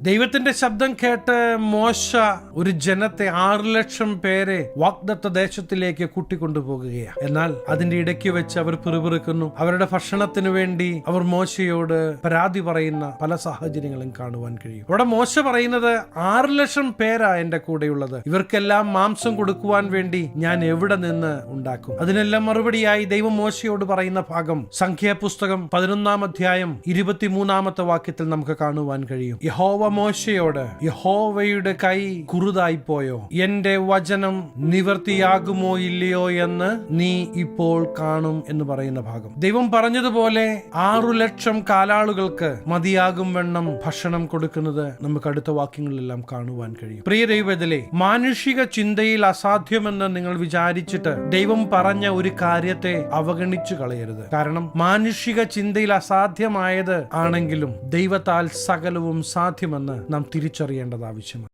ദൈവത്തിന്റെ ശബ്ദം കേട്ട് മോശ ഒരു ജനത്തെ 6,00,000 പേരെ വാഗ്ദത്ത ദേശത്തിലേക്ക് കൂട്ടിക്കൊണ്ടുപോകുകയാണ്. എന്നാൽ അതിന്റെ ഇടയ്ക്ക് വെച്ച് അവർ പിറുപിറുക്കുന്നു. അവരുടെ ഭക്ഷണത്തിനു വേണ്ടി അവർ മോശയോട് പരാതി പറയുന്ന പല സാഹചര്യങ്ങളും കാണുവാൻ കഴിയും. അവിടെ മോശ പറയുന്നത് 6,00,000 പേരാ എന്റെ കൂടെയുള്ളത്, ഇവർക്കെല്ലാം മാംസം കൊടുക്കുവാൻ വേണ്ടി ഞാൻ എവിടെ നിന്ന് ഉണ്ടാക്കും? അതിനെല്ലാം മറുപടിയായി ദൈവം മോശയോട് പറയുന്ന ഭാഗം സംഖ്യാപുസ്തകം 11-ാം അധ്യായം 23-ാമത്തെ വാക്യത്തിൽ നമുക്ക് കാണുവാൻ കഴിയും. യഹോവ മോശയോട്, യഹോവയുടെ കൈ കുറുതായി പോയോ? എന്റെ വചനം നിവർത്തിയാകുമോ ഇല്ലയോ എന്ന് നീ ഇപ്പോൾ കാണും എന്ന് പറയുന്ന ഭാഗം. ദൈവം പറഞ്ഞതുപോലെ 6,00,000 കാലാളുകൾക്ക് മതിയാകും വണ്ണം ഭക്ഷണം കൊടുക്കുന്നത് നമുക്ക് അടുത്ത വാക്യങ്ങളിലെല്ലാം കാണുവാൻ കഴിയും. പ്രിയ ദൈവത്തിലെ, മാനുഷിക ചിന്തയിൽ അസാധ്യമെന്ന് നിങ്ങൾ വിചാരിച്ചിട്ട് ദൈവം പറഞ്ഞ ഒരു കാര്യത്തെ അവഗണിച്ചു കളയരുത്. കാരണം മാനുഷിക ചിന്തയിൽ അസാധ്യമായത് ആണെങ്കിലും ദൈവത്താൽ സകലവും സാധ്യമെന്ന് നാം തിരിച്ചറിയേണ്ടത് ആവശ്യമാണ്.